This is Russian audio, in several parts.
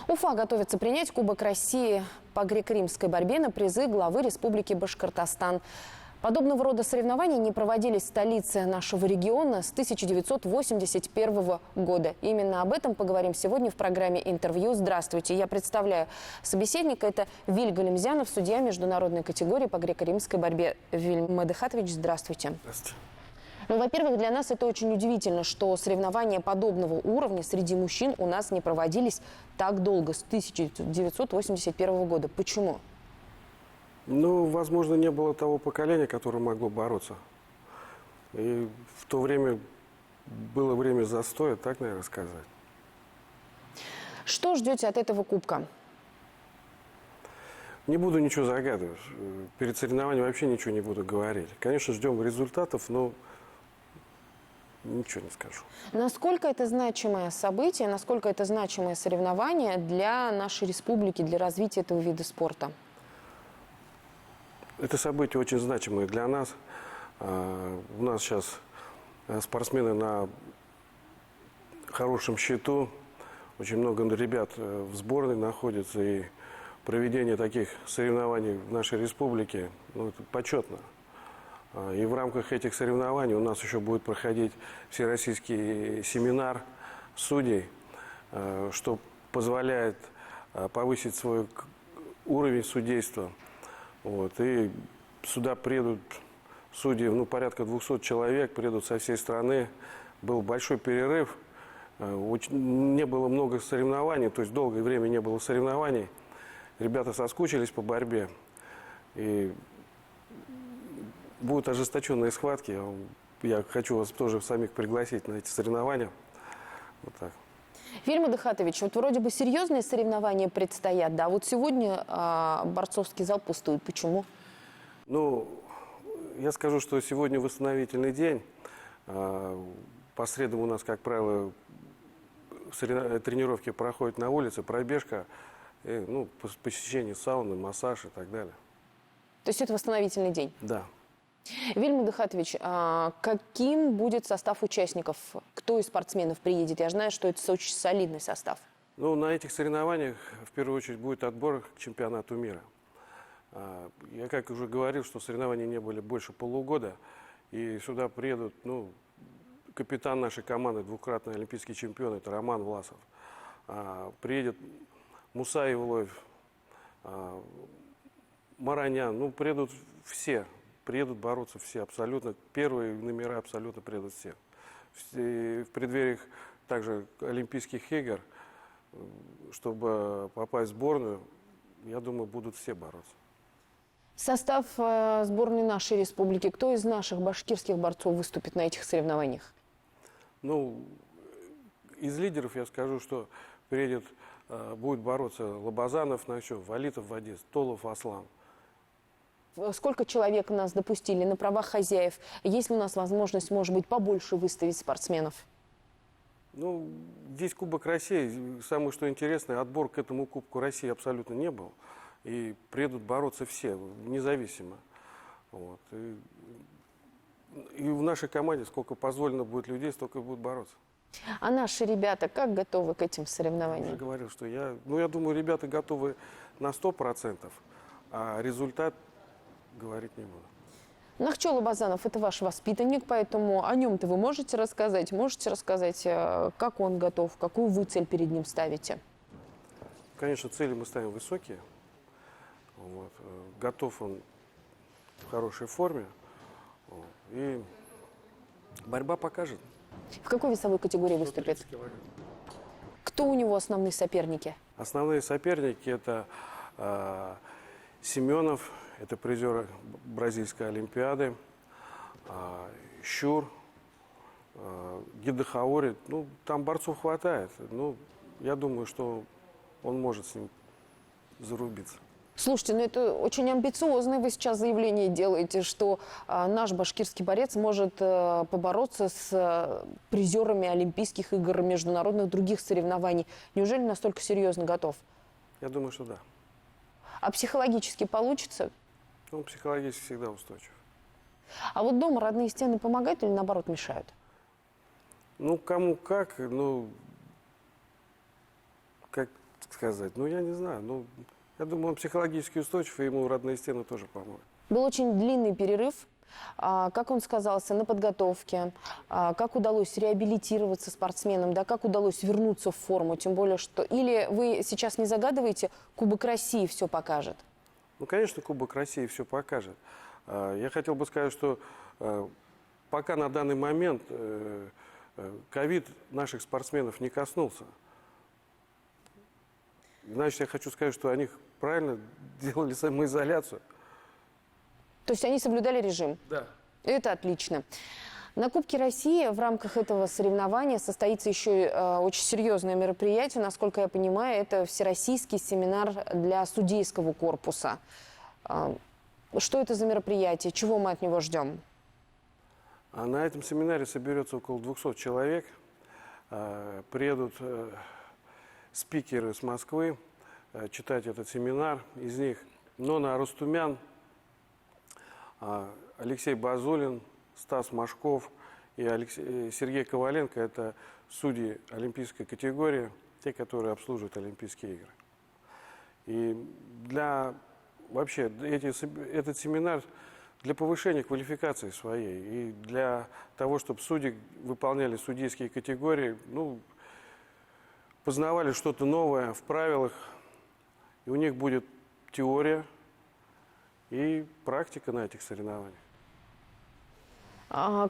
Уфа готовится принять Кубок России по греко-римской борьбе на призы главы Республики Башкортостан. Подобного рода соревнования не проводились в столице нашего региона с 1981 года. Именно об этом поговорим сегодня в программе «Интервью». Здравствуйте. Я представляю собеседника. Это Виль Галимзянов, судья международной категории по греко-римской борьбе. Виль Мадыхатович, здравствуйте. Здравствуйте. Ну, во-первых, для нас это очень удивительно, что соревнования подобного уровня среди мужчин у нас не проводились так долго, с 1981 года. Почему? Ну, возможно, не было того поколения, которое могло бороться. И в то время было время застоя, так, наверное, сказать. Что ждете от этого кубка? Не буду ничего загадывать. Перед соревнованием вообще ничего не буду говорить. Конечно, ждем результатов, но ничего не скажу. Насколько это значимое событие, насколько это значимое соревнование для нашей республики, для развития этого вида спорта? Это событие очень значимое для нас. У нас сейчас спортсмены на хорошем счету. Очень много ребят в сборной находится. И проведение таких соревнований в нашей республике, ну, это почетно. И в рамках этих соревнований у нас еще будет проходить всероссийский семинар судей, что позволяет повысить свой уровень судейства. Вот. И сюда приедут судьи, ну, порядка 200 человек, приедут со всей страны. Был большой перерыв, не было много соревнований, то есть долгое время не было соревнований. Ребята соскучились по борьбе. И будут ожесточенные схватки. Я хочу вас тоже самих пригласить на эти соревнования. Вот так. Виль Мадыхатович, вот вроде бы серьезные соревнования предстоят, да? Вот сегодня борцовский зал пустует. Почему? Ну, я скажу, что сегодня восстановительный день. По средам у нас, как правило, тренировки проходят на улице, пробежка, ну, посещение сауны, массаж и так далее. То есть это восстановительный день? Да. Виль Мадыхатович, каким будет состав участников? Кто из спортсменов приедет? Я знаю, что это очень солидный состав. Ну, на этих соревнованиях, в первую очередь, будет отбор к чемпионату мира. Я, как уже говорил, что соревнования не были больше полугода. И сюда приедут, ну, капитан нашей команды, двукратный олимпийский чемпион, это Роман Власов. Приедет Муса Евлоев, Маранян, ну, приедут все. Приедут бороться все абсолютно. Первые номера абсолютно приедут все. В преддверии также Олимпийских игр, чтобы попасть в сборную, я думаю, будут все бороться. Состав сборной нашей республики. Кто из наших башкирских борцов выступит на этих соревнованиях? Ну, из лидеров я скажу, что приедет, будет бороться Лобазанов, Валитов Вадис, Толов Аслан. Сколько человек нас допустили на правах хозяев? Есть ли у нас возможность, может быть, побольше выставить спортсменов? Ну, здесь Кубок России. Самое, что интересное, отбор к этому Кубку России абсолютно не был. И приедут бороться все, независимо. Вот. И в нашей команде сколько позволено будет людей, столько и будут бороться. А наши ребята как готовы к этим соревнованиям? Я уже говорил, что я думаю, ребята готовы на 100%, а результат говорить не буду. Нахчо Лобазанов – это ваш воспитанник, поэтому о нем-то вы можете рассказать? Можете рассказать, как он готов, какую вы цель перед ним ставите? Конечно, цели мы ставим высокие. Вот. Готов он в хорошей форме. Вот. И борьба покажет. В какой весовой категории выступит? Кто у него основные соперники? Основные соперники – это Семенов, это призер Бразильской Олимпиады, Щур, Гидахаори. Ну, там борцов хватает. Ну, я думаю, что он может с ним зарубиться. Слушайте, ну это очень амбициозное вы сейчас заявление делаете, что наш башкирский борец может побороться с призерами Олимпийских игр, международных других соревнований. Неужели настолько серьезно готов? Я думаю, что да. А психологически получится? Он психологически всегда устойчив. А вот дома родные стены помогают или наоборот мешают? Ну, кому как, ну, как сказать? Ну, я не знаю. Ну, я думаю, он психологически устойчив, и ему родные стены тоже помогут. Был очень длинный перерыв. Как он сказался на подготовке, как удалось реабилитироваться спортсменам, да, как удалось вернуться в форму, тем более, что... Или вы сейчас не загадываете, Кубок России все покажет? Ну, конечно, Кубок России все покажет. Я хотел бы сказать, что пока на данный момент ковид наших спортсменов не коснулся. Значит, я хочу сказать, что они правильно делали самоизоляцию. То есть они соблюдали режим? Да. Это отлично. На Кубке России в рамках этого соревнования состоится еще очень серьезное мероприятие. Насколько я понимаю, это всероссийский семинар для судейского корпуса. Что это за мероприятие? Чего мы от него ждем? А на этом семинаре соберется около 200 человек. Приедут спикеры с Москвы читать этот семинар. Из них Нона Арустумян, Алексей Базулин, Стас Машков и Сергей Коваленко – это судьи олимпийской категории, те, которые обслуживают Олимпийские игры. И вообще этот семинар для повышения квалификации своей и для того, чтобы судьи выполняли судейские категории, ну, познавали что-то новое в правилах, и у них будет теория и практика на этих соревнованиях.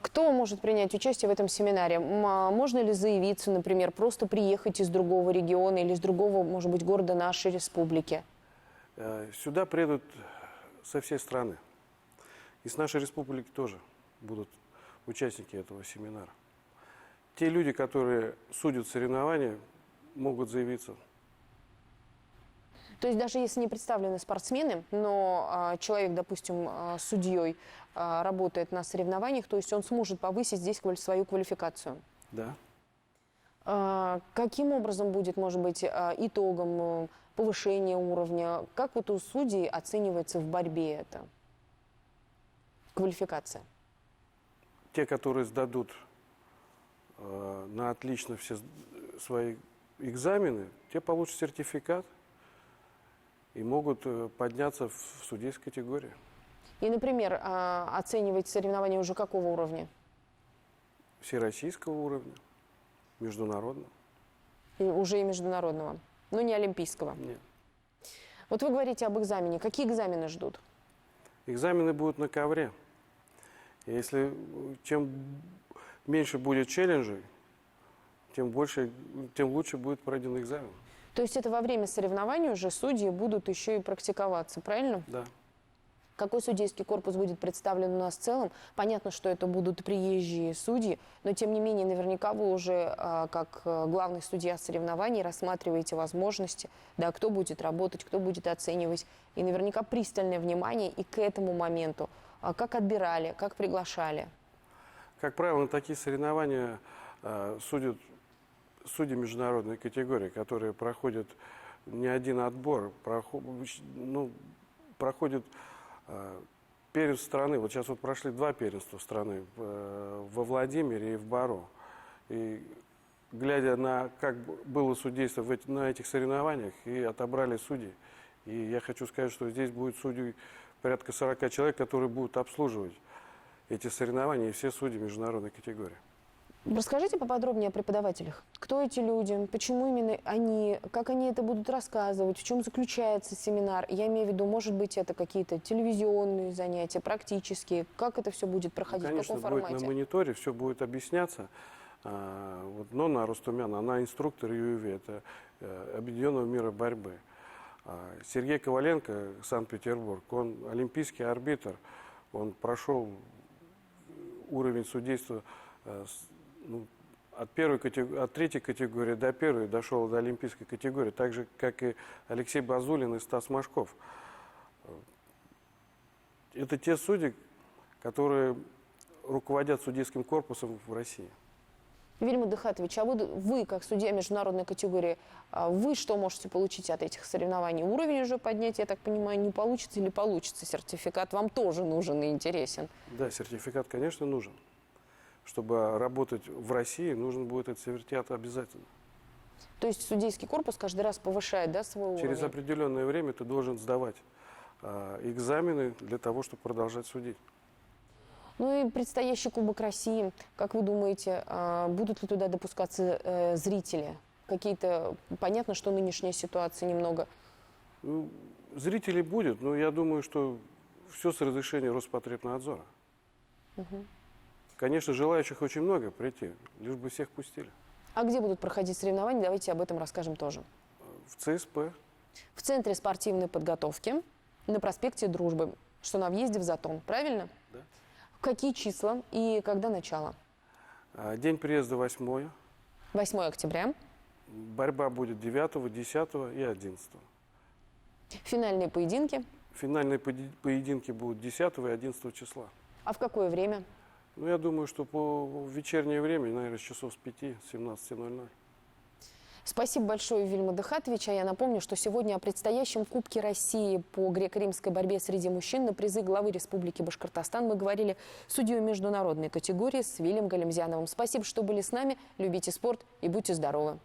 Кто может принять участие в этом семинаре? Можно ли заявиться, например, просто приехать из другого региона или из другого, может быть, города нашей республики? Сюда приедут со всей страны. И с нашей республики тоже будут участники этого семинара. Те люди, которые судят соревнования, могут заявиться. То есть даже если не представлены спортсмены, но человек, допустим, судьей работает на соревнованиях, то есть он сможет повысить здесь свою квалификацию? Да. Каким образом будет, может быть, итогом повышения уровня? Как вот у судей оценивается в борьбе это? Квалификация. Те, которые сдадут на отлично все свои экзамены, те получат сертификат и могут подняться в судейской категории. И, например, оценивать соревнования уже какого уровня? Всероссийского уровня, международного. Уже и международного, но не олимпийского. Нет. Вот вы говорите об экзамене. Какие экзамены ждут? Экзамены будут на ковре. Если чем меньше будет челленджей, тем лучше будет пройден экзамен. То есть это во время соревнований уже судьи будут еще и практиковаться, правильно? Да. Какой судейский корпус будет представлен у нас в целом? Понятно, что это будут приезжие судьи, но тем не менее наверняка вы уже как главный судья соревнований рассматриваете возможности, да, кто будет работать, кто будет оценивать. И наверняка пристальное внимание и к этому моменту. Как отбирали, как приглашали? Как правило, на такие соревнования судят судьи международной категории, которые проходят не один отбор, проходят первенство страны. Вот сейчас вот прошли 2 первенства страны во Владимире и в Баро. И глядя на как было судейство на этих соревнованиях, и отобрали судьи. И я хочу сказать, что здесь будет судей порядка 40 человек, которые будут обслуживать эти соревнования, и все судьи международной категории. Расскажите поподробнее о преподавателях. Кто эти люди, почему именно они, как они это будут рассказывать, в чем заключается семинар? Я имею в виду, может быть, это какие-то телевизионные занятия, практические. Как это все будет проходить, Конечно, в каком формате? будет на мониторе, все будет объясняться. Вот Нона Арустумян, она инструктор ЮВ, это Объединенного мира борьбы. Сергей Коваленко, Санкт-Петербург, он олимпийский арбитр, он прошел уровень судейства от 3-й категории до 1-й, дошел до олимпийской категории, так же, как и Алексей Базулин и Стас Машков. Это те судьи, которые руководят судейским корпусом в России. Вильма Дыхатович, а вы, как судья международной категории, вы что можете получить от этих соревнований? Уровень уже поднять, я так понимаю, не получится или получится? Сертификат вам тоже нужен и интересен? Да, сертификат, конечно, нужен. Чтобы работать в России, нужен будет этот сертификат обязательно. То есть судейский корпус каждый раз повышает, да, свой Через уровень? определенное время ты должен сдавать экзамены для того, чтобы продолжать судить. Ну и предстоящий Кубок России, как вы думаете, будут ли туда допускаться зрители? Какие-то, понятно, что нынешняя ситуация немного. Ну, зрителей будет, но я думаю, что все с разрешения Роспотребнадзора. Конечно, желающих очень много прийти, лишь бы всех пустили. А где будут проходить соревнования? Давайте об этом расскажем тоже. В ЦСП. В Центре спортивной подготовки на проспекте Дружбы, что на въезде в Затон, правильно? Да. Какие числа и когда начало? День приезда 8. 8 октября. Борьба будет 9, 10 и 11. Финальные поединки. Финальные поединки будут 10 и 11 числа. А в какое время? Ну, я думаю, что по вечернее время, наверное, с часов с 5, 17:00. Спасибо большое, Вильма Дыхатович. А я напомню, что сегодня о предстоящем Кубке России по греко-римской борьбе среди мужчин на призы главы Республики Башкортостан мы говорили с судьей международной категории с Вилем Галимзяновым. Спасибо, что были с нами. Любите спорт и будьте здоровы.